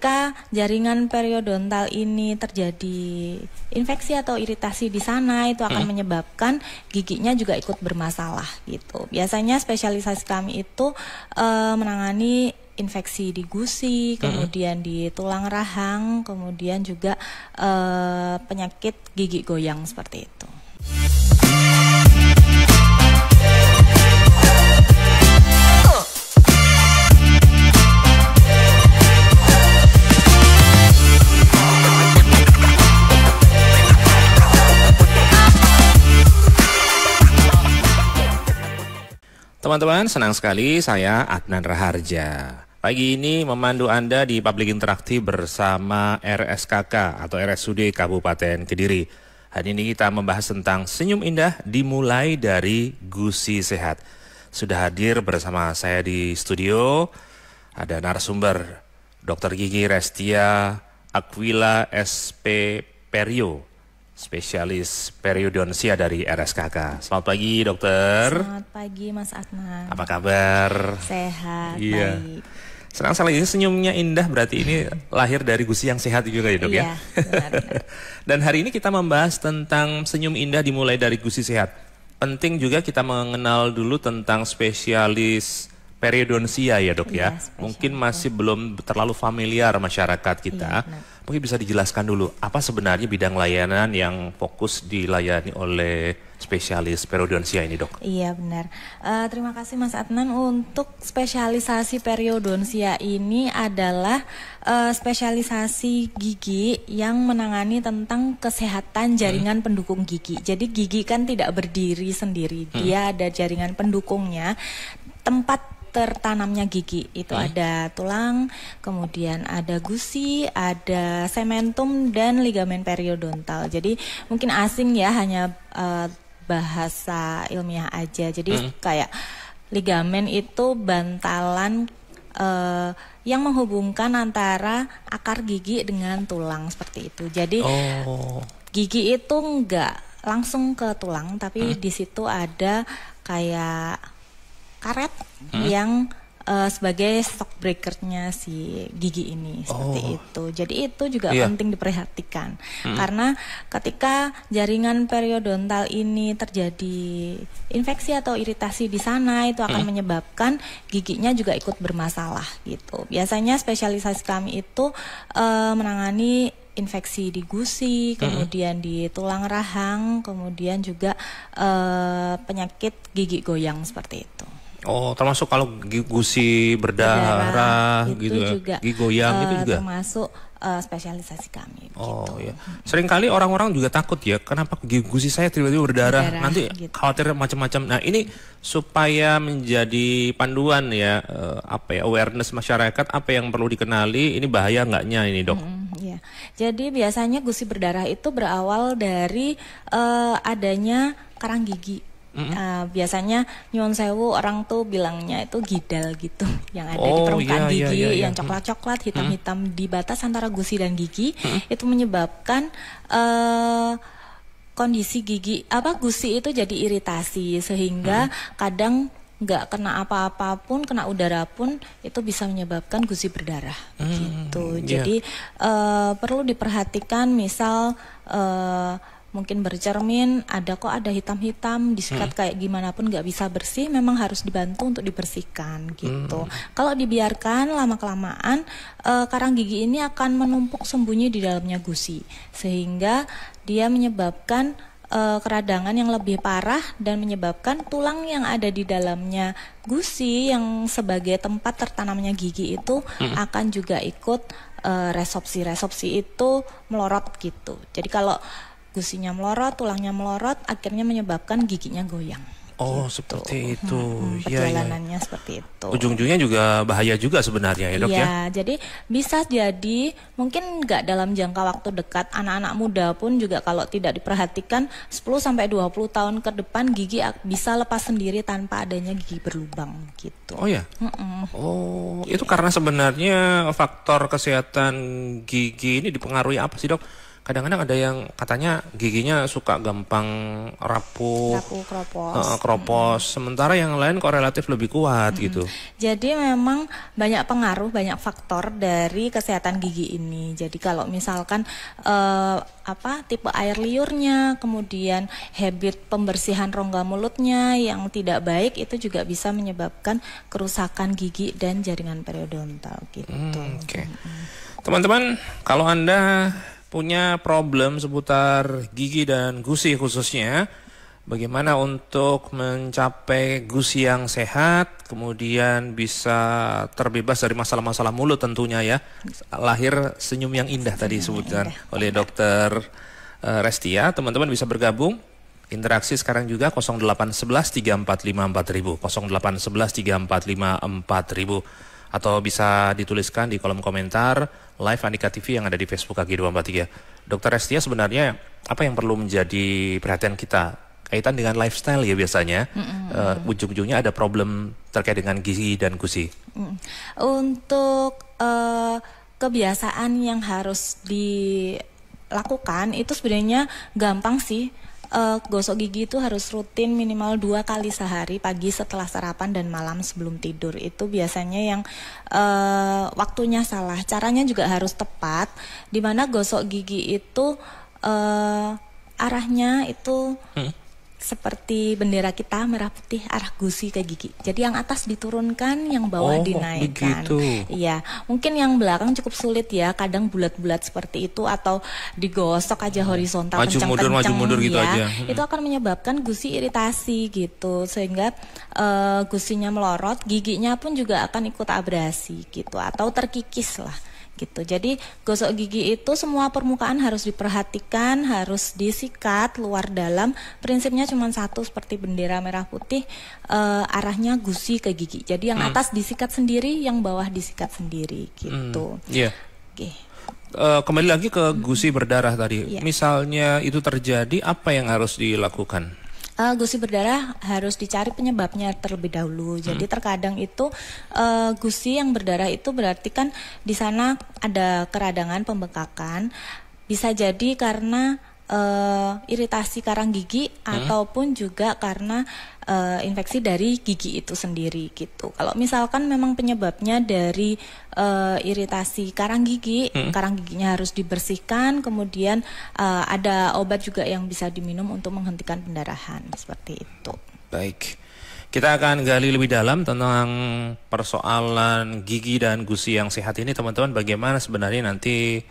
ketika jaringan periodontal ini terjadi infeksi atau iritasi di sana, itu akan menyebabkan giginya juga ikut bermasalah gitu. Biasanya spesialisasi kami itu menangani infeksi di gusi, kemudian di tulang rahang, kemudian juga penyakit gigi goyang seperti itu. Teman-teman, senang sekali saya Adnan Raharja. Pagi ini memandu Anda di Public Interaktif bersama RSKK atau RSUD Kabupaten Kediri. Hari ini kita membahas tentang senyum indah dimulai dari gusi sehat. Sudah hadir bersama saya di studio, ada narasumber Dr. Gigi Restia Aquila SP Perio, spesialis periodonsia dari RSKK. Selamat pagi, dokter. Selamat pagi, Mas Adnan. Apa kabar? Sehat, Iya. baik. Senang sekali, senyumnya indah, berarti ini lahir dari gusi yang sehat juga ya, dok ya? Iya, benar-benar. Dan hari ini kita membahas tentang senyum indah dimulai dari gusi sehat. Penting juga kita mengenal dulu tentang spesialis periodonsia ya, dok ya. Mungkin masih belum terlalu familiar masyarakat kita. Iya, mungkin bisa dijelaskan dulu apa sebenarnya bidang layanan yang fokus dilayani oleh spesialis periodonsia ini, dok? Iya, benar. Terima kasih Mas Adnan. Untuk spesialisasi periodonsia ini adalah spesialisasi gigi yang menangani tentang kesehatan jaringan pendukung gigi. Jadi gigi kan tidak berdiri sendiri, dia ada jaringan pendukungnya. Tempat tertanamnya gigi itu ada tulang, kemudian ada gusi, ada sementum dan ligamen periodontal. Jadi mungkin asing ya, hanya bahasa ilmiah aja. Jadi kayak ligamen itu bantalan yang menghubungkan antara akar gigi dengan tulang seperti itu. Jadi gigi itu nggak langsung ke tulang, tapi di situ ada kayak karet yang sebagai shock breakernya si gigi ini seperti itu. Jadi itu juga penting diperhatikan karena ketika jaringan periodontal ini terjadi infeksi atau iritasi di sana, itu akan menyebabkan giginya juga ikut bermasalah gitu. Biasanya spesialisasi kami itu menangani infeksi di gusi, kemudian di tulang rahang, kemudian juga penyakit gigi goyang seperti itu. Oh, termasuk kalau gusi berdarah gitu ya, juga, gigi goyang itu juga termasuk spesialisasi kami. Oh gitu. ya, seringkali orang-orang juga takut ya, kenapa gusi saya tiba-tiba berdarah, nanti gitu. khawatir macam-macam. Nah ini supaya menjadi panduan ya, awareness masyarakat, apa yang perlu dikenali, ini bahaya enggaknya ini, dok? Ya. Jadi biasanya gusi berdarah itu berawal dari adanya karang gigi. Biasanya nyuwun sewu orang tuh bilangnya itu gidal gitu, yang ada di permukaan gigi, yang coklat-coklat, hitam-hitam di batas antara gusi dan gigi, itu menyebabkan kondisi gusi itu jadi iritasi, sehingga kadang nggak kena apa-apa pun, kena udara pun itu bisa menyebabkan gusi berdarah gitu. Jadi perlu diperhatikan, misal mungkin bercermin, ada hitam-hitam, disikat kayak gimana pun nggak bisa bersih, memang harus dibantu untuk dibersihkan gitu. Kalau dibiarkan lama-kelamaan, karang gigi ini akan menumpuk sembunyi di dalamnya gusi, sehingga dia menyebabkan keradangan yang lebih parah dan menyebabkan tulang yang ada di dalamnya gusi yang sebagai tempat tertanamnya gigi itu akan juga ikut resopsi itu melorot gitu. Jadi kalau gusinya melorot, tulangnya melorot, akhirnya menyebabkan giginya goyang. Oh, gitu. Seperti itu. Perjalanannya seperti itu. Ujung-ujungnya juga bahaya juga sebenarnya ya, dok ya? Iya, jadi bisa jadi mungkin nggak dalam jangka waktu dekat, anak-anak muda pun juga kalau tidak diperhatikan 10-20 tahun ke depan gigi bisa lepas sendiri tanpa adanya gigi berlubang gitu. Oh ya? Oh, itu karena sebenarnya faktor kesehatan gigi ini dipengaruhi apa sih, dok? kadang-kadang ada yang katanya giginya suka gampang rapuh, kropos. kropos, sementara yang lain kok relatif lebih kuat gitu. Jadi memang banyak pengaruh, banyak faktor dari kesehatan gigi ini. Jadi kalau misalkan tipe air liurnya, kemudian habit pembersihan rongga mulutnya yang tidak baik, itu juga bisa menyebabkan kerusakan gigi dan jaringan periodontal gitu. Oke. Teman-teman, kalau Anda punya problem seputar gigi dan gusi khususnya, bagaimana untuk mencapai gusi yang sehat, kemudian bisa terbebas dari masalah-masalah mulut tentunya ya. Lahir senyum yang indah tadi disebutkan oleh Dokter Restia. Teman-teman bisa bergabung. Interaksi sekarang juga 0811 345 4000, 0811 345 4000, atau bisa dituliskan di kolom komentar live Andika TV yang ada di Facebook AG243. Dokter Restia, sebenarnya apa yang perlu menjadi perhatian kita kaitan dengan lifestyle ya biasanya? Ujung-ujungnya ada problem terkait dengan gizi dan gusi. Untuk kebiasaan yang harus dilakukan itu sebenarnya gampang sih. Gosok gigi itu harus rutin minimal 2 kali sehari, pagi setelah sarapan dan malam sebelum tidur. Itu biasanya yang waktunya salah. Caranya juga harus tepat, dimana gosok gigi itu arahnya itu seperti bendera kita, merah putih, arah gusi ke gigi. Jadi yang atas diturunkan, yang bawah dinaikkan. Iya, mungkin yang belakang cukup sulit ya, kadang bulat-bulat seperti itu atau digosok aja horizontal maju mundur gitu ya. aja. Itu akan menyebabkan gusi iritasi gitu, sehingga gusinya melorot, giginya pun juga akan ikut abrasi gitu atau terkikis lah. Gitu. Jadi gosok gigi itu semua permukaan harus diperhatikan, harus disikat luar dalam. Prinsipnya cuma satu, seperti bendera merah putih, arahnya gusi ke gigi. Jadi yang atas disikat sendiri, yang bawah disikat sendiri gitu. Oke. Kembali lagi ke gusi berdarah tadi. Misalnya itu terjadi, apa yang harus dilakukan? Gusi berdarah harus dicari penyebabnya terlebih dahulu. Jadi terkadang itu gusi yang berdarah itu berarti kan di sana ada keradangan, pembengkakan. Bisa jadi karena iritasi karang gigi ataupun juga karena infeksi dari gigi itu sendiri gitu. Kalau misalkan memang penyebabnya dari iritasi karang gigi, karang giginya harus dibersihkan, kemudian ada obat juga yang bisa diminum untuk menghentikan pendarahan seperti itu. Baik. Kita akan gali lebih dalam tentang persoalan gigi dan gusi yang sehat ini, teman-teman. Bagaimana sebenarnya nanti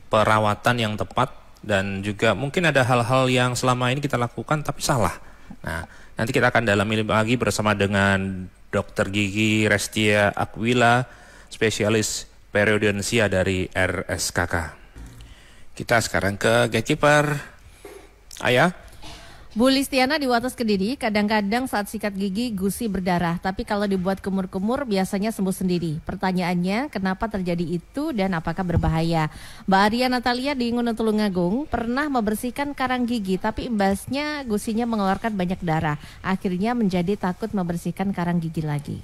perawatan yang tepat, dan juga mungkin ada hal-hal yang selama ini kita lakukan tapi salah. Nah, nanti kita akan dalami lagi bersama dengan Dr. Gigi Restia Aquila, spesialis periodonsia dari RSKK. Kita sekarang ke gatekeeper. Ayah. Bu Listiana di Wates Kediri, kadang-kadang saat sikat gigi gusi berdarah, tapi kalau dibuat kumur-kumur biasanya sembuh sendiri. Pertanyaannya, kenapa terjadi itu dan apakah berbahaya? Mbak Arya Natalia di Ngunung Tulungagung pernah membersihkan karang gigi, tapi imbasnya gusinya mengeluarkan banyak darah. Akhirnya menjadi takut membersihkan karang gigi lagi.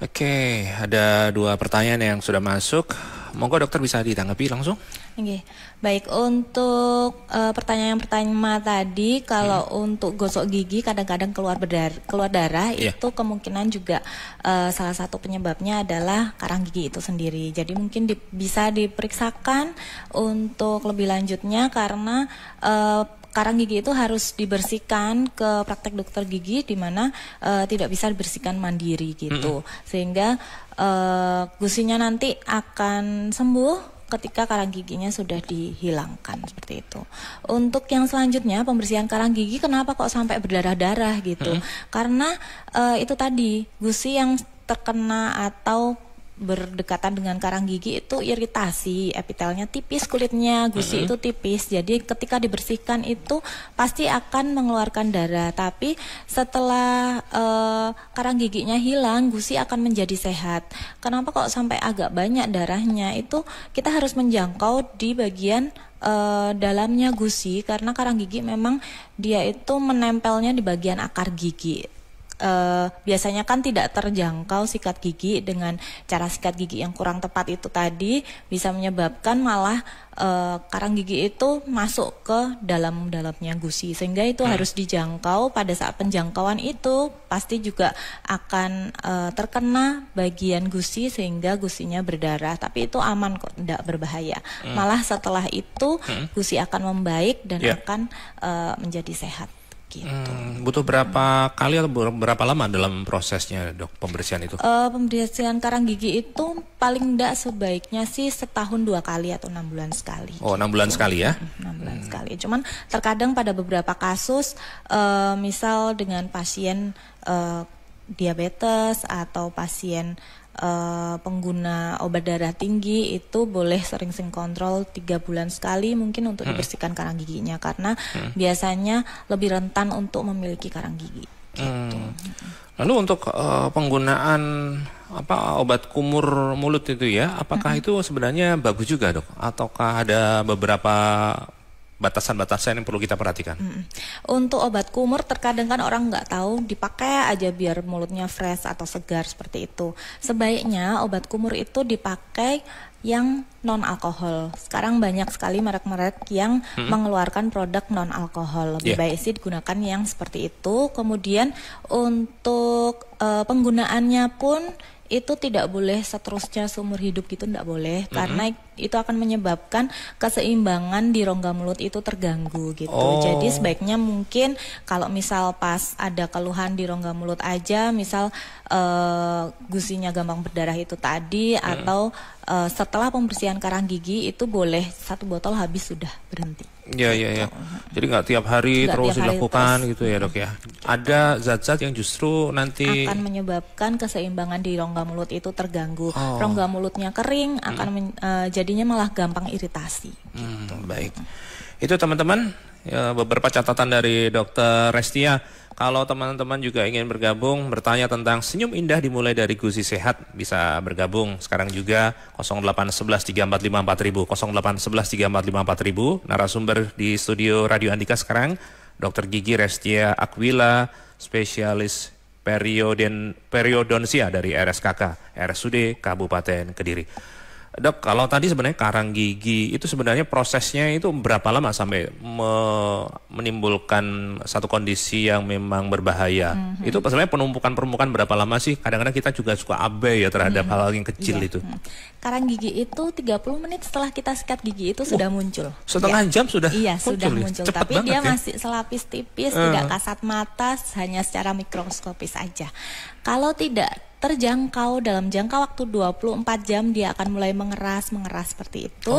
Oke, ada 2 pertanyaan yang sudah masuk. Monggo dokter bisa ditanggapi langsung. Oke, baik, untuk pertanyaan yang pertama tadi, kalau untuk gosok gigi kadang-kadang keluar darah, itu kemungkinan juga salah satu penyebabnya adalah karang gigi itu sendiri. Jadi mungkin bisa diperiksakan untuk lebih lanjutnya, karena karang gigi itu harus dibersihkan ke praktek dokter gigi, di mana tidak bisa dibersihkan mandiri gitu, sehingga gusinya nanti akan sembuh ketika karang giginya sudah dihilangkan seperti itu. Untuk yang selanjutnya, pembersihan karang gigi, kenapa kok sampai berdarah-darah gitu? Karena itu tadi, gusi yang terkena atau berdekatan dengan karang gigi itu iritasi, epitelnya tipis, kulitnya gusi itu tipis, jadi ketika dibersihkan itu pasti akan mengeluarkan darah. Tapi setelah karang giginya hilang, gusi akan menjadi sehat. Kenapa kok sampai agak banyak darahnya? Itu kita harus menjangkau di bagian dalamnya gusi, karena karang gigi memang dia itu menempelnya di bagian akar gigi. biasanya kan tidak terjangkau sikat gigi dengan cara sikat gigi yang kurang tepat itu tadi bisa menyebabkan malah karang gigi itu masuk ke dalamnya gusi, sehingga itu harus dijangkau. Pada saat penjangkauan itu pasti juga akan terkena bagian gusi sehingga gusinya berdarah, tapi itu aman kok, tidak berbahaya. Malah setelah itu gusi akan membaik dan akan menjadi sehat. Gitu. Butuh berapa kali atau berapa lama dalam prosesnya, Dok, pembersihan itu? Pembersihan karang gigi itu paling enggak sebaiknya sih setahun 2 kali atau 6 bulan sekali. Oh, 6 bulan sekali ya? 6 bulan sekali. Cuman terkadang pada beberapa kasus, misal dengan pasien diabetes atau pasien pengguna obat darah tinggi, itu boleh sering-sering kontrol 3 bulan sekali mungkin untuk dibersihkan karang giginya, karena biasanya lebih rentan untuk memiliki karang gigi gitu. Lalu untuk penggunaan obat kumur mulut itu ya, apakah itu sebenarnya bagus juga, Dok? Ataukah ada beberapa batasan-batasan yang perlu kita perhatikan? Untuk obat kumur terkadang kan orang nggak tahu, dipakai aja biar mulutnya fresh atau segar seperti itu. Sebaiknya obat kumur itu dipakai yang non alkohol. Sekarang banyak sekali merek-merek yang mengeluarkan produk non alkohol. Lebih baik sih digunakan yang seperti itu. Kemudian untuk penggunaannya pun itu tidak boleh seterusnya seumur hidup gitu, tidak boleh, karena itu akan menyebabkan keseimbangan di rongga mulut itu terganggu gitu. Jadi sebaiknya mungkin kalau misal pas ada keluhan di rongga mulut aja, misal gusinya gampang berdarah itu tadi, atau setelah pembersihan karang gigi itu boleh 1 botol habis sudah berhenti. Iya. Jadi nggak tiap hari terus dilakukan gitu ya, Dok ya. Ada zat-zat yang justru nanti akan menyebabkan keseimbangan di rongga mulut itu terganggu. Rongga mulutnya kering, akan jadinya malah gampang iritasi. Gitu. Baik. Itu teman-teman ya, beberapa catatan dari Dr. Restia. Kalau teman-teman juga ingin bergabung, bertanya tentang senyum indah dimulai dari gusi sehat, bisa bergabung sekarang juga 0811 345 4000, 0811 345 4000. Narasumber di studio Radio Andika sekarang, Dr. Gigi Restia Aquila, spesialis periodonsia dari RSKK, RSUD Kabupaten Kediri. Dok, kalau tadi sebenarnya karang gigi itu sebenarnya prosesnya itu berapa lama sampai menimbulkan satu kondisi yang memang berbahaya? Itu sebenarnya penumpukan permukaan berapa lama sih? Kadang-kadang kita juga suka abai ya terhadap hal-hal yang kecil itu. Karang gigi itu 30 menit setelah kita sikat gigi itu sudah muncul. Setengah jam sudah sudah muncul. Cepet tapi dia ya? masih selapis tipis, tidak kasat mata, hanya secara mikroskopis aja. Kalau tidak terjangkau dalam jangka waktu 24 jam, dia akan mulai mengeras seperti itu,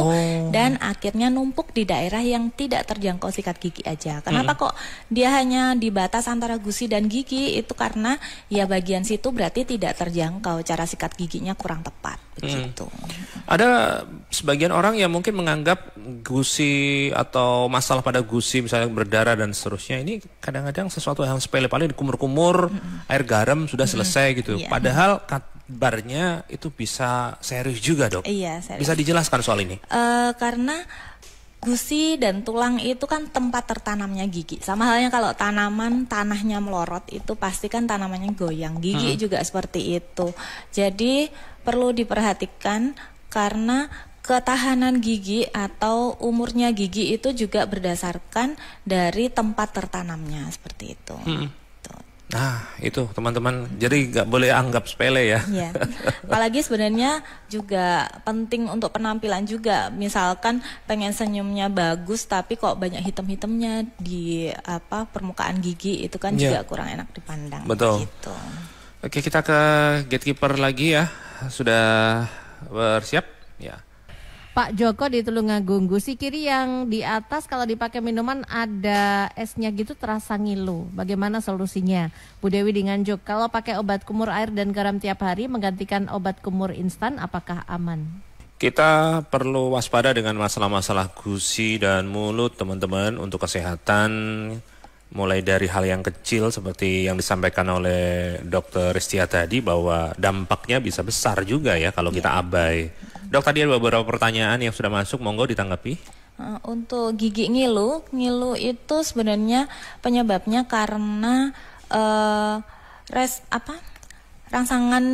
dan akhirnya numpuk di daerah yang tidak terjangkau sikat gigi aja. Kenapa kok dia hanya di batas antara gusi dan gigi? Itu karena ya bagian situ berarti tidak terjangkau, cara sikat giginya kurang tepat begitu. Ada sebagian orang yang mungkin menganggap gusi atau masalah pada gusi misalnya berdarah dan seterusnya ini kadang-kadang sesuatu yang sepele, paling dikumur-kumur air garam sudah selesai gitu. Padahal kabarnya itu bisa serius juga, Dok. Iya, serius. Bisa dijelaskan soal ini? Karena gusi dan tulang itu kan tempat tertanamnya gigi. Sama halnya kalau tanaman tanahnya melorot, itu pasti kan tanamannya goyang. Gigi juga seperti itu. Jadi perlu diperhatikan karena ketahanan gigi atau umurnya gigi itu juga berdasarkan dari tempat tertanamnya seperti itu. Nah, itu teman-teman, jadi nggak boleh anggap sepele ya. Iya. Apalagi sebenarnya juga penting untuk penampilan juga. Misalkan pengen senyumnya bagus tapi kok banyak hitam-hitamnya di permukaan gigi, itu kan juga kurang enak dipandang. Betul. Gitu. Oke, kita ke gatekeeper lagi ya. Sudah bersiap? Ya. Pak Joko di Tulungagung, gusi kiri yang di atas kalau dipakai minuman ada esnya gitu terasa ngilu. Bagaimana solusinya? Bu Dewi di Nganjuk, kalau pakai obat kumur air dan garam tiap hari menggantikan obat kumur instan, apakah aman? Kita perlu waspada dengan masalah-masalah gusi dan mulut, teman-teman, untuk kesehatan. Mulai dari hal yang kecil seperti yang disampaikan oleh Dr. Restia tadi, bahwa dampaknya bisa besar juga ya kalau kita abai. Dok, tadi ada beberapa pertanyaan yang sudah masuk, monggo ditanggapi. Untuk gigi ngilu itu sebenarnya penyebabnya karena rangsangan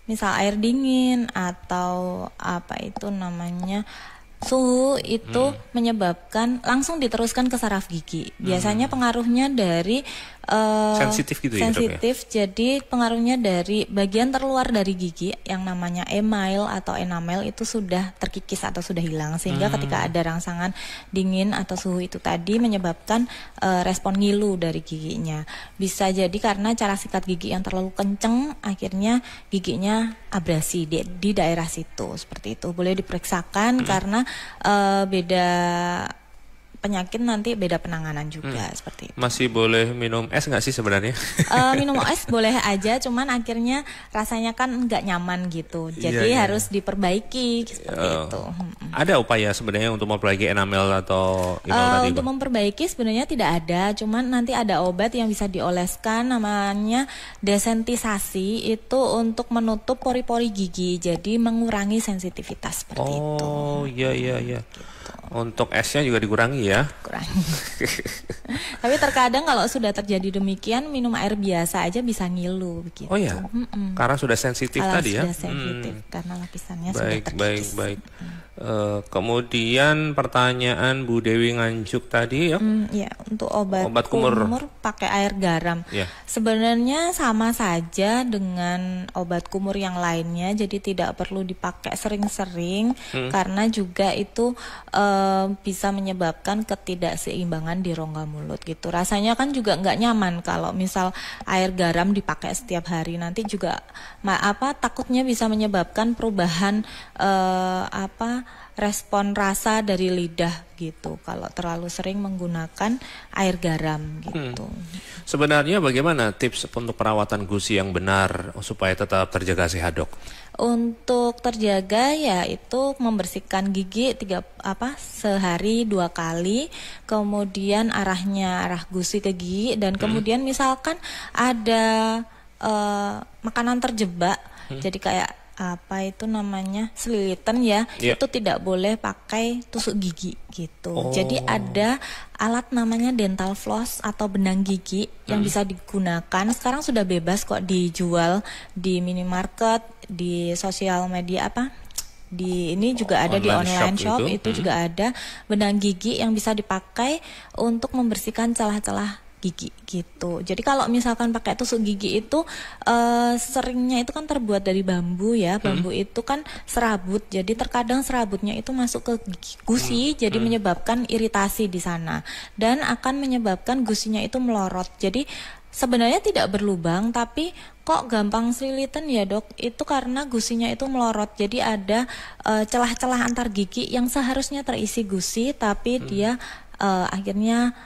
misal air dingin atau apa itu namanya suhu itu menyebabkan langsung diteruskan ke saraf gigi. Biasanya pengaruhnya dari sensitif gitu ya, sensitif, jadi pengaruhnya dari bagian terluar dari gigi yang namanya email atau enamel itu sudah terkikis atau sudah hilang, sehingga ketika ada rangsangan dingin atau suhu itu tadi menyebabkan respon ngilu dari giginya. Bisa jadi karena cara sikat gigi yang terlalu kenceng, akhirnya giginya abrasi di daerah situ, seperti itu. Boleh diperiksakan karena beda penyakit nanti beda penanganan juga seperti itu. Masih boleh minum es nggak sih sebenarnya? Minum es boleh aja, cuman akhirnya rasanya kan nggak nyaman gitu. Jadi harus diperbaiki seperti itu. Ada upaya sebenarnya untuk memperbaiki enamel atau tadi? Untuk memperbaiki sebenarnya tidak ada, cuman nanti ada obat yang bisa dioleskan namanya desentisasi, itu untuk menutup pori-pori gigi, jadi mengurangi sensitivitas seperti itu. Oh iya. Untuk esnya juga dikurangi ya? Kurangi. Tapi terkadang kalau sudah terjadi demikian, minum air biasa aja bisa ngilu begitu. Oh ya, karena sudah sensitif tadi ya? Sudah sensitif, karena lapisannya sudah terkikis. Baik. Kemudian pertanyaan Bu Dewi Nganjuk tadi ya? Ya, untuk obat kumur pakai air garam. Yeah. Sebenarnya sama saja dengan obat kumur yang lainnya, jadi tidak perlu dipakai sering-sering karena juga itu bisa menyebabkan ketidakseimbangan di rongga mulut gitu. Rasanya kan juga nggak nyaman kalau misal air garam dipakai setiap hari, nanti juga takutnya bisa menyebabkan perubahan respon rasa dari lidah gitu kalau terlalu sering menggunakan air garam gitu. Sebenarnya bagaimana tips untuk perawatan gusi yang benar supaya tetap terjaga sehat, Dok? Untuk terjaga yaitu membersihkan gigi sehari 2 kali, kemudian arah gusi ke gigi, dan kemudian misalkan ada makanan terjebak, jadi kayak selilitan ya, itu tidak boleh pakai tusuk gigi gitu. Jadi ada alat namanya dental floss atau benang gigi yang bisa digunakan. Sekarang sudah bebas kok dijual di minimarket, di sosial media ini juga ada di online shop itu juga ada benang gigi yang bisa dipakai untuk membersihkan celah-celah gigi gitu. Jadi kalau misalkan pakai tusuk gigi itu seringnya itu kan terbuat dari bambu ya. Bambu itu kan serabut. Jadi terkadang serabutnya itu masuk ke gusi, jadi menyebabkan iritasi di sana dan akan menyebabkan gusinya itu melorot. Jadi sebenarnya tidak berlubang, tapi kok gampang selilitan ya, Dok? Itu karena gusinya itu melorot. Jadi ada celah-celah antar gigi yang seharusnya terisi gusi, tapi dia akhirnya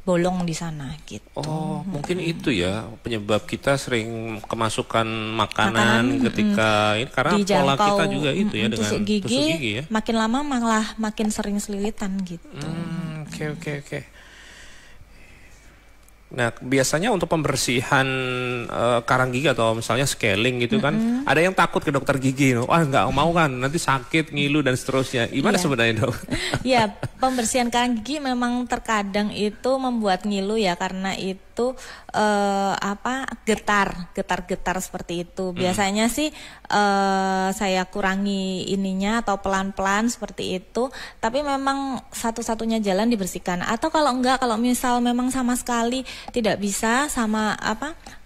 bolong di sana gitu. Oh, mungkin itu ya penyebab kita sering kemasukan makanan ketika ini karena pola kita juga itu ya dengan tusuk gigi ya. Makin lama malah makin sering selilitan gitu. Oke. Nah, biasanya untuk pembersihan karang gigi atau misalnya scaling gitu kan, ada yang takut ke dokter gigi, nggak mau kan, nanti sakit, ngilu dan seterusnya. Gimana sebenarnya, Dok? Ya, pembersihan karang gigi memang terkadang itu membuat ngilu ya, karena itu getar seperti itu. Biasanya sih saya kurangi ininya atau pelan-pelan seperti itu, tapi memang satu-satunya jalan dibersihkan. Atau kalau misal memang sama sekali tidak bisa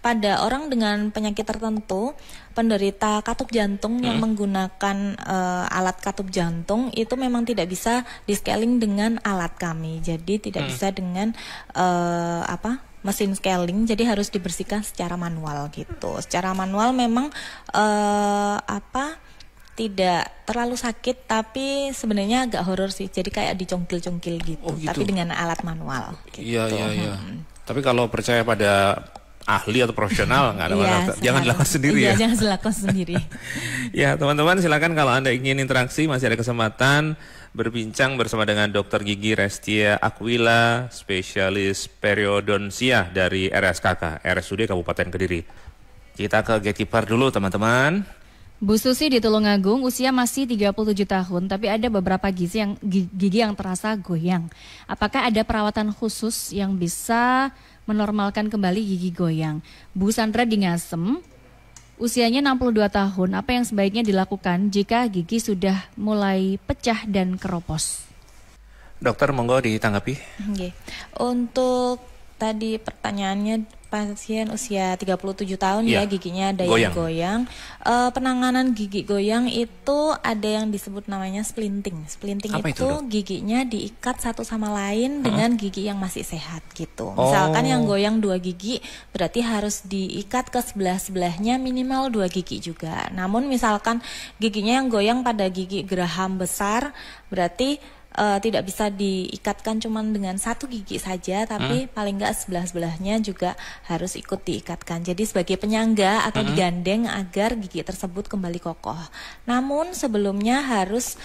pada orang dengan penyakit tertentu, penderita katup jantung yang menggunakan alat katup jantung itu memang tidak bisa di scaling dengan alat kami. Jadi tidak bisa dengan mesin scaling, jadi harus dibersihkan secara manual gitu. Secara manual memang tidak terlalu sakit, tapi sebenarnya agak horor sih. Jadi kayak dicongkil-congkil gitu, tapi dengan alat manual gitu. Iya. Tapi kalau percaya pada ahli atau profesional nggak ada masalah. Jangan dilakukan sendiri ya. Jangan dilakukan sendiri. Ya, teman-teman silakan kalau Anda ingin interaksi, masih ada kesempatan berbincang bersama dengan Dr. Gigi Restia Aquila, spesialis periodonsia dari RSKK, RSUD Kabupaten Kediri. Kita ke gatekeeper dulu, teman-teman. Bu Susi di Tulungagung, usia masih 37 tahun, tapi ada beberapa gigi yang terasa goyang. Apakah ada perawatan khusus yang bisa menormalkan kembali gigi goyang. Bu Sandra di Ngasem, usianya 62 tahun, apa yang sebaiknya dilakukan jika gigi sudah mulai pecah dan keropos? Dokter, monggo ditanggapi. Oke. Untuk tadi pertanyaannya, pasien usia 37 tahun ya, giginya ada yang goyang. Penanganan gigi goyang itu ada yang disebut namanya splinting. Splinting itu giginya diikat satu sama lain dengan gigi yang masih sehat gitu. Misalkan yang goyang 2 gigi, berarti harus diikat ke sebelah-sebelahnya minimal 2 gigi juga. Namun misalkan giginya yang goyang pada gigi geraham besar, berarti tidak bisa diikatkan cuma dengan 1 gigi saja, tapi paling enggak sebelah-sebelahnya juga harus ikut diikatkan. Jadi sebagai penyangga atau digandeng agar gigi tersebut kembali kokoh. Namun sebelumnya harus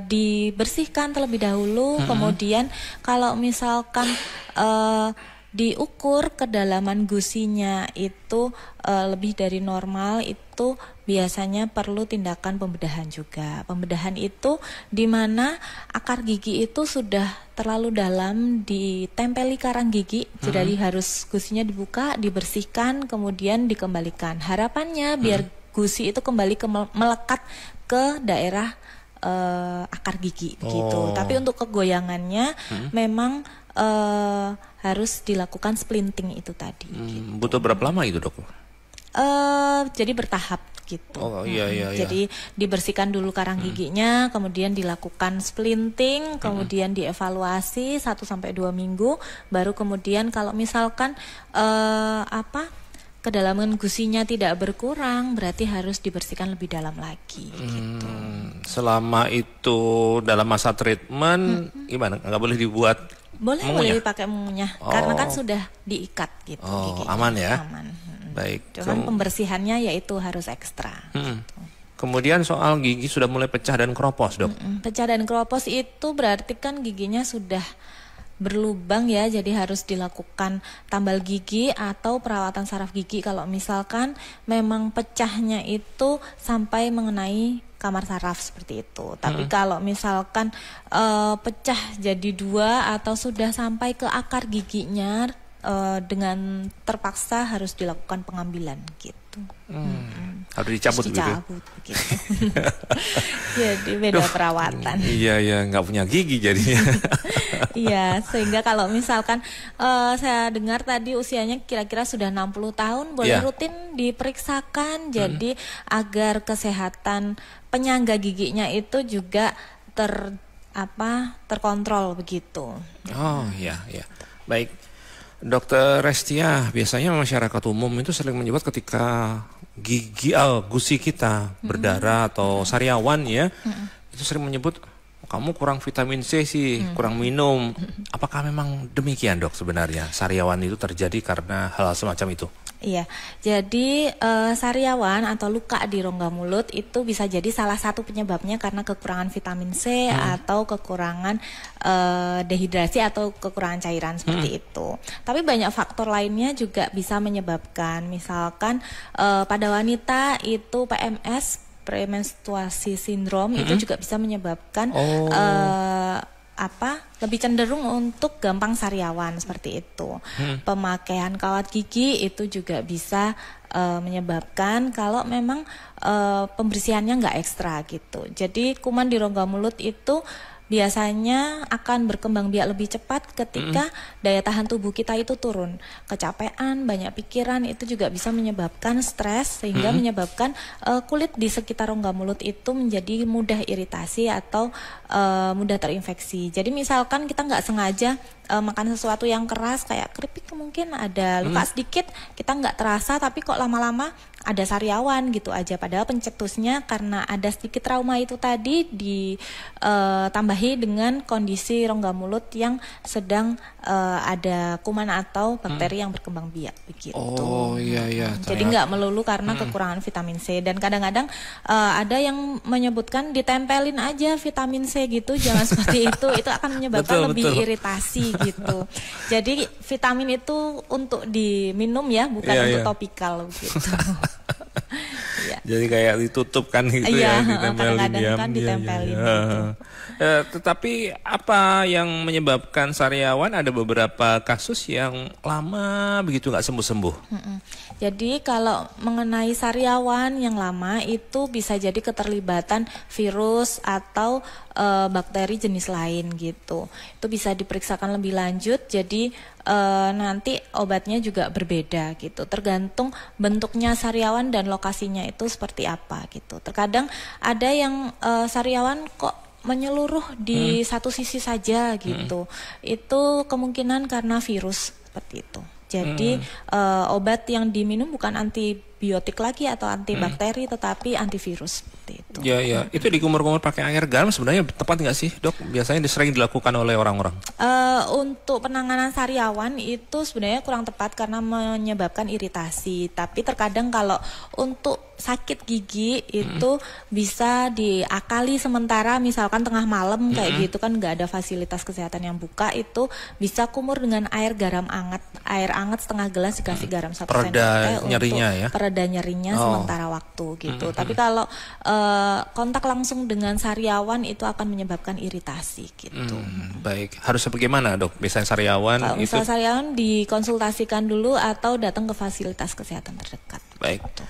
dibersihkan terlebih dahulu. Kemudian kalau misalkan diukur kedalaman gusinya itu lebih dari normal, itu biasanya perlu tindakan pembedahan juga. Pembedahan itu di mana akar gigi itu sudah terlalu dalam ditempeli karang gigi, jadi harus gusinya dibuka, dibersihkan, kemudian dikembalikan. Harapannya biar gusi itu kembali melekat ke daerah akar gigi gitu. Tapi untuk kegoyangannya memang harus dilakukan splinting itu tadi. Gitu. Butuh berapa lama itu, Dok? Jadi bertahap gitu. Iya. Jadi dibersihkan dulu karang giginya, kemudian dilakukan splinting, kemudian dievaluasi 1-2 minggu, baru kemudian kalau misalkan kedalaman gusinya tidak berkurang, berarti harus dibersihkan lebih dalam lagi. Gitu. Selama itu dalam masa treatment, gimana? Nggak boleh dibuat? Boleh dipakai mengunyah, karena kan sudah diikat gitu. Aman ya? Aman. Baik. Cuman pembersihannya yaitu harus ekstra. Gitu. Kemudian soal gigi sudah mulai pecah dan keropos, Dok. Pecah dan keropos itu berarti kan giginya sudah berlubang ya, jadi harus dilakukan tambal gigi atau perawatan saraf gigi kalau misalkan memang pecahnya itu sampai mengenai kamar saraf seperti itu. Tapi kalau misalkan pecah jadi 2 atau sudah sampai ke akar giginya, dengan terpaksa harus dilakukan pengambilan gitu. Harus dicabut begitu. Jadi beda perawatan. Iya, nggak punya gigi jadinya. Iya, sehingga kalau misalkan saya dengar tadi usianya kira-kira sudah 60 tahun, boleh rutin diperiksakan, jadi agar kesehatan penyangga giginya itu juga terkontrol begitu. Oh iya. Baik. Dokter Restia, biasanya masyarakat umum itu sering menyebut ketika gusi kita berdarah atau sariawan ya, itu sering menyebut kamu kurang vitamin C sih, kurang minum. Apakah memang demikian, Dok, sebenarnya sariawan itu terjadi karena hal semacam itu? Iya, jadi sariawan atau luka di rongga mulut itu bisa jadi salah satu penyebabnya karena kekurangan vitamin C atau kekurangan dehidrasi atau kekurangan cairan seperti itu. Tapi banyak faktor lainnya juga bisa menyebabkan, misalkan pada wanita itu PMS, premenstruasi sindrom, itu juga bisa menyebabkan lebih cenderung untuk gampang sariawan seperti itu. Pemakaian kawat gigi itu juga bisa menyebabkan kalau memang pembersihannya nggak ekstra gitu. Jadi kuman di rongga mulut itu biasanya akan berkembang biak lebih cepat ketika daya tahan tubuh kita itu turun. Kecapean, banyak pikiran itu juga bisa menyebabkan stres sehingga menyebabkan kulit di sekitar rongga mulut itu menjadi mudah iritasi atau mudah terinfeksi. Jadi misalkan kita nggak sengaja makan sesuatu yang keras kayak keripik, mungkin ada luka sedikit, kita nggak terasa tapi kok lama-lama ada sariawan gitu aja, padahal pencetusnya karena ada sedikit trauma itu tadi ditambahi dengan kondisi rongga mulut yang sedang ada kuman atau bakteri yang berkembang biak begitu. Jadi nggak melulu karena kekurangan vitamin C, dan kadang-kadang ada yang menyebutkan ditempelin aja vitamin C gitu, jangan seperti itu akan menyebabkan lebih iritasi gitu. Jadi vitamin itu untuk diminum ya, bukan untuk topikal gitu. Jadi kayak ditutup kan gitu Iya, ya, ditempelin kadang-kadang kan Iya, ditempelin iya. gitu. Tetapi apa yang menyebabkan sariawan? Ada beberapa kasus yang lama begitu nggak sembuh-sembuh. Jadi kalau mengenai sariawan yang lama itu bisa jadi keterlibatan virus atau bakteri jenis lain gitu. Itu bisa diperiksakan lebih lanjut. Jadi nanti obatnya juga berbeda gitu. Tergantung bentuknya sariawan dan lokasinya itu seperti apa gitu. Terkadang ada yang sariawan kok menyeluruh di satu sisi saja gitu. Itu kemungkinan karena virus seperti itu. Jadi obat yang diminum bukan antibiotik lagi atau antibakteri tetapi antivirus seperti itu. Ya, ya. Itu dikumur-kumur pakai air garam sebenarnya tepat nggak sih, Dok? Biasanya sering dilakukan oleh orang-orang. Untuk penanganan sariawan itu sebenarnya kurang tepat karena menyebabkan iritasi. Tapi terkadang kalau untuk sakit gigi itu bisa diakali sementara, misalkan tengah malam kayak gitu kan nggak ada fasilitas kesehatan yang buka, itu bisa kumur dengan air garam hangat, air hangat setengah gelas dikasih garam 1 sendok teh nyerinya untuk ya? pereda nyerinya sementara waktu gitu. Tapi kalau kontak langsung dengan sariawan itu akan menyebabkan iritasi gitu. Baik, harus bagaimana, Dok? Biasanya sariawan Kalau itu. misal sariawan dikonsultasikan dulu atau datang ke fasilitas kesehatan terdekat. Baik. Gitu.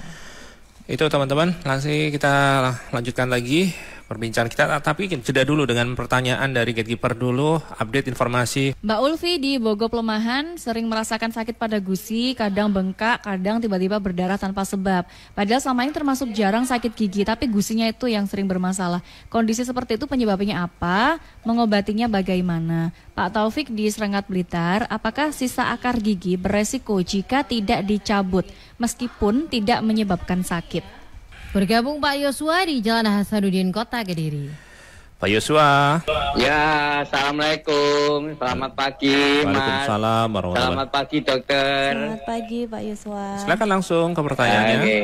Itu teman-teman, langsung kita lanjutkan lagi perbincangan kita. Tapi jeda dulu dengan pertanyaan dari gatekeeper dulu, update informasi. Mbak Ulfi di Bogor Pelemahan sering merasakan sakit pada gusi, kadang bengkak, kadang tiba-tiba berdarah tanpa sebab. Padahal selama ini termasuk jarang sakit gigi, tapi gusinya itu yang sering bermasalah. Kondisi seperti itu penyebabnya apa? Mengobatinya bagaimana? Pak Taufik di Serenggat Blitar, apakah sisa akar gigi beresiko jika tidak dicabut meskipun tidak menyebabkan sakit? Bergabung Pak Yosua di Jalan Hasanuddin, Kota Kediri. Pak Yosua. Ya, assalamualaikum, selamat pagi, Mas. Waalaikumsalam warahmatullahi Selamat pagi, dokter. Selamat pagi Pak Yuswa. Silakan langsung ke pertanyaannya. Oke.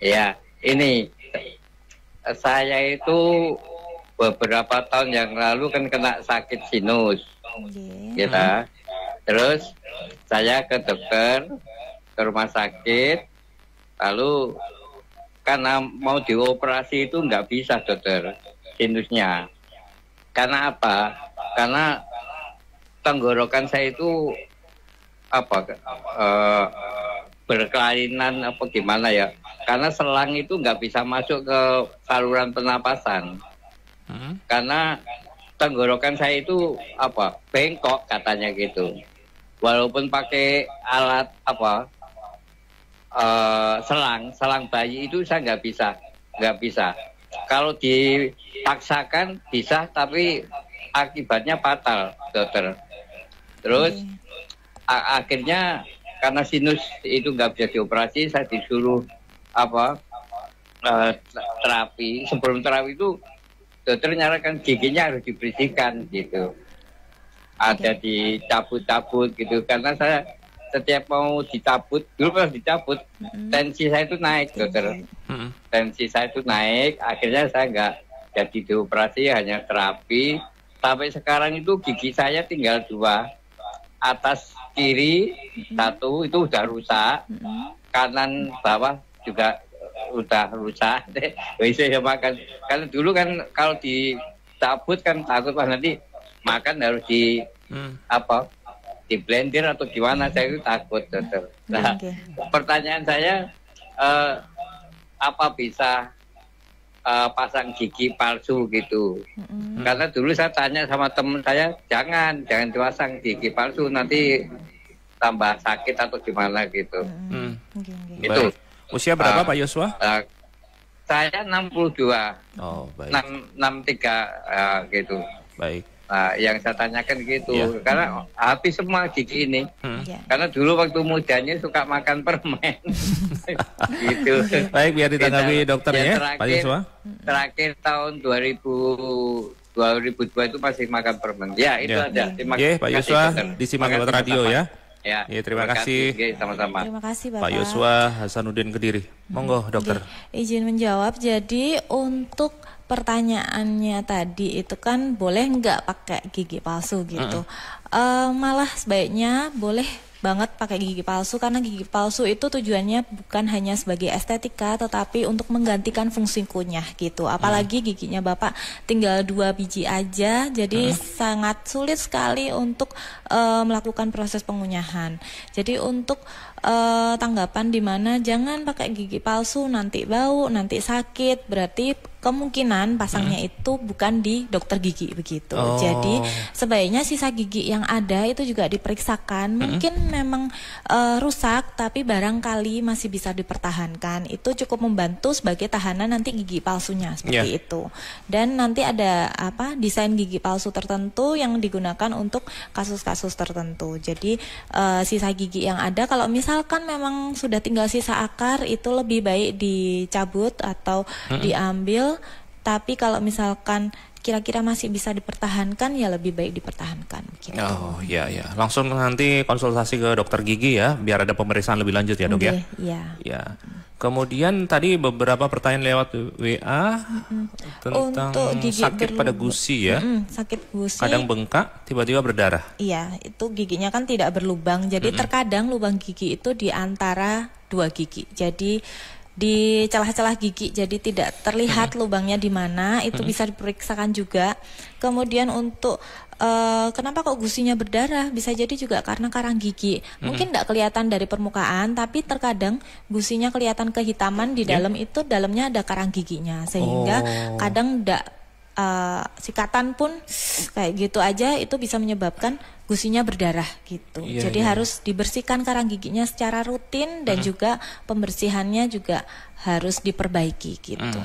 Ya, ini saya itu beberapa tahun yang lalu kan kena sakit sinus, gitu. Terus saya ke dokter, ke rumah sakit, lalu karena mau dioperasi itu nggak bisa, dokter, sinusnya. Karena apa? Karena tenggorokan saya itu berkelainan apa gimana ya? Karena selang itu nggak bisa masuk ke saluran pernapasan. Karena tenggorokan saya itu bengkok katanya gitu. Walaupun pakai alat selang bayi itu saya nggak bisa. Kalau dipaksakan bisa, tapi akibatnya fatal, dokter. Terus akhirnya karena sinus itu nggak bisa dioperasi, saya disuruh terapi. Sebelum terapi itu dokter nyarankan giginya harus dibersihkan gitu. Ada dicabut-cabut gitu, karena saya setiap mau dicabut, dulu pernah dicabut, tensi saya itu naik, dokter. Tensi saya itu naik, akhirnya saya nggak jadi dioperasi, hanya terapi. Sampai sekarang itu gigi saya tinggal 2. Atas kiri 1 itu udah rusak, kanan bawah juga udah rusak. Bisa ya makan. Kalau dulu kan kalau dicabut kan takut nanti makan harus di di blender atau gimana, saya itu takut, dokter. Nah, pertanyaan saya, apa bisa pasang gigi palsu gitu? Karena dulu saya tanya sama teman saya, jangan dipasang gigi palsu, nanti tambah sakit atau gimana gitu. Itu. Usia berapa Pak Yosua? Saya 62. Oh, baik. 63 gitu. Baik. Nah, yang saya tanyakan gitu, karena habis semua gigi ini. Karena dulu waktu mudanya suka makan permen. Gitu. Baik, biar ditanggapi dokter ya, Pak Yosua. Terakhir tahun 2002 itu masih makan permen. Ya, itu ada. Terima kasih, Pak Yosua, disimak lewat radio ya. Ya, terima kasih. Sama-sama. Terima kasih Bapak. Pak Yosua Hasanuddin Kediri. Monggo, dokter. Izin menjawab. Jadi untuk pertanyaannya tadi itu kan boleh nggak pakai gigi palsu gitu. Malah sebaiknya boleh banget pakai gigi palsu, karena gigi palsu itu tujuannya bukan hanya sebagai estetika tetapi untuk menggantikan fungsi kunyah gitu. Apalagi giginya Bapak tinggal 2 biji aja, jadi sangat sulit sekali untuk melakukan proses pengunyahan. Jadi untuk tanggapan di mana jangan pakai gigi palsu, nanti bau, nanti sakit, berarti kemungkinan pasangnya itu bukan di dokter gigi begitu. Jadi sebaiknya sisa gigi yang ada itu juga diperiksakan. Mungkin memang rusak tapi barangkali masih bisa dipertahankan. Itu cukup membantu sebagai tahanan nanti gigi palsunya seperti itu. Dan nanti ada desain gigi palsu tertentu yang digunakan untuk kasus-kasus tertentu. Jadi sisa gigi yang ada, kalau misalkan memang sudah tinggal sisa akar, itu lebih baik dicabut atau diambil. Tapi kalau misalkan kira-kira masih bisa dipertahankan, ya lebih baik dipertahankan. Gitu. Oh iya, langsung nanti konsultasi ke dokter gigi ya, biar ada pemeriksaan lebih lanjut ya dok ya. Iya. Kemudian tadi beberapa pertanyaan lewat WA tentang sakit pada gusi ya. Sakit gusi. Kadang bengkak, tiba-tiba berdarah. Iya, itu giginya kan tidak berlubang. Jadi terkadang lubang gigi itu di antara 2 gigi. Jadi di celah-celah gigi, jadi tidak terlihat lubangnya di mana, itu bisa diperiksakan juga. Kemudian untuk kenapa kok gusinya berdarah, bisa jadi juga karena karang gigi. Mungkin tidak kelihatan dari permukaan, tapi terkadang gusinya kelihatan kehitaman di dalam itu, dalamnya ada karang giginya, sehingga kadang tidak sikatan pun kayak gitu aja itu bisa menyebabkan gusinya berdarah gitu. Jadi harus dibersihkan karang giginya secara rutin dan juga pembersihannya juga harus diperbaiki gitu.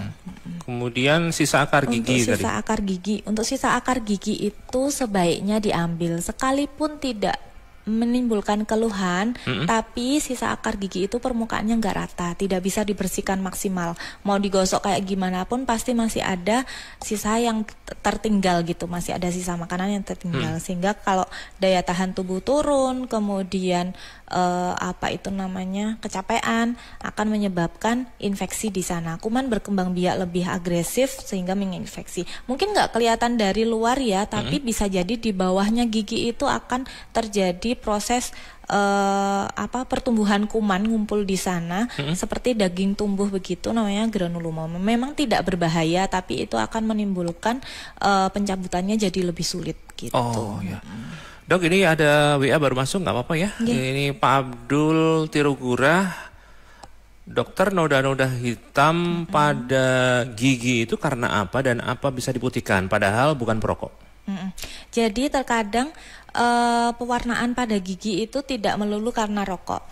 Kemudian sisa akar gigi untuk sisa akar gigi, untuk sisa akar gigi itu sebaiknya diambil sekalipun tidak menimbulkan keluhan, tapi sisa akar gigi itu permukaannya nggak rata, tidak bisa dibersihkan maksimal. Mau digosok kayak gimana pun pasti masih ada sisa yang tertinggal gitu, masih ada sisa makanan yang tertinggal, sehingga kalau daya tahan tubuh turun, kemudian kecapean, akan menyebabkan infeksi di sana. Kuman berkembang biak lebih agresif sehingga menginfeksi. Mungkin nggak kelihatan dari luar ya, tapi bisa jadi di bawahnya gigi itu akan terjadi proses pertumbuhan kuman ngumpul di sana, seperti daging tumbuh begitu, namanya granuloma. Memang tidak berbahaya, tapi itu akan menimbulkan pencabutannya jadi lebih sulit gitu. Dok, ini ada WA baru masuk, nggak apa-apa ya? Ini Pak Abdul Tirugura. Dokter, noda-noda hitam pada gigi itu karena apa dan apa bisa diputihkan? Padahal bukan perokok. Jadi terkadang pewarnaan pada gigi itu tidak melulu karena rokok.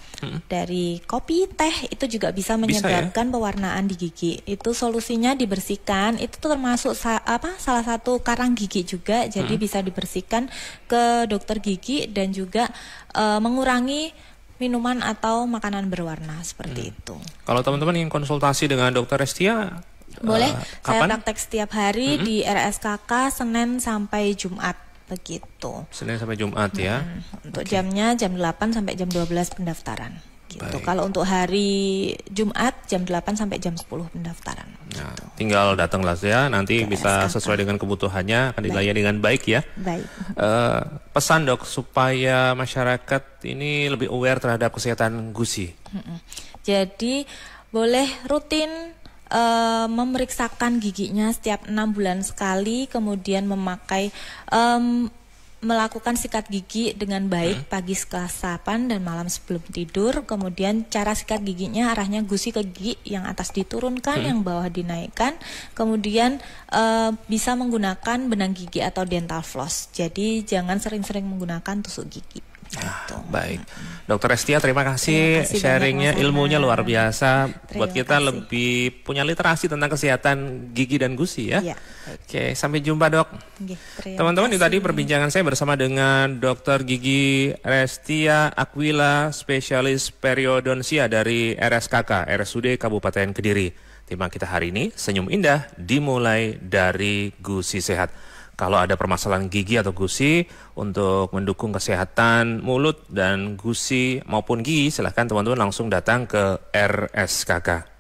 Dari kopi, teh itu juga bisa menyebabkan pewarnaan di gigi. Itu solusinya dibersihkan. Itu termasuk salah satu karang gigi juga. Jadi bisa dibersihkan ke dokter gigi dan juga mengurangi minuman atau makanan berwarna seperti itu. Kalau teman-teman ingin konsultasi dengan Dokter Restia, boleh. Saya praktek setiap hari di RSKK Senin sampai Jumat begitu. Senin sampai Jumat ya. Untuk jamnya jam 8 sampai jam 12 pendaftaran. Gitu. Kalau untuk hari Jumat jam 8 sampai jam 10 pendaftaran. Nah, tinggal datanglah ya, nanti bisa sesuai dengan kebutuhannya, akan dilayani dengan baik ya. Baik. Pesan dok supaya masyarakat ini lebih aware terhadap kesehatan gusi. Jadi boleh rutin memeriksakan giginya setiap 6 bulan sekali, kemudian melakukan sikat gigi dengan baik pagi setelah sarapan dan malam sebelum tidur. Kemudian cara sikat giginya arahnya gusi ke gigi, yang atas diturunkan, yang bawah dinaikkan. Kemudian bisa menggunakan benang gigi atau dental floss. Jadi jangan sering-sering menggunakan tusuk gigi. Baik, Dokter Restia, terima kasih sharingnya, ilmunya luar biasa. Buat kita lebih punya literasi tentang kesehatan gigi dan gusi ya. Oke, sampai jumpa dok. Teman-teman, ini tadi perbincangan saya bersama dengan Dokter Gigi Restia Aquila, spesialis periodonsia dari RSKK RSUD Kabupaten Kediri. Tema kita hari ini, senyum indah dimulai dari gusi sehat. Kalau ada permasalahan gigi atau gusi, untuk mendukung kesehatan mulut dan gusi maupun gigi, silahkan teman-teman langsung datang ke RSKK.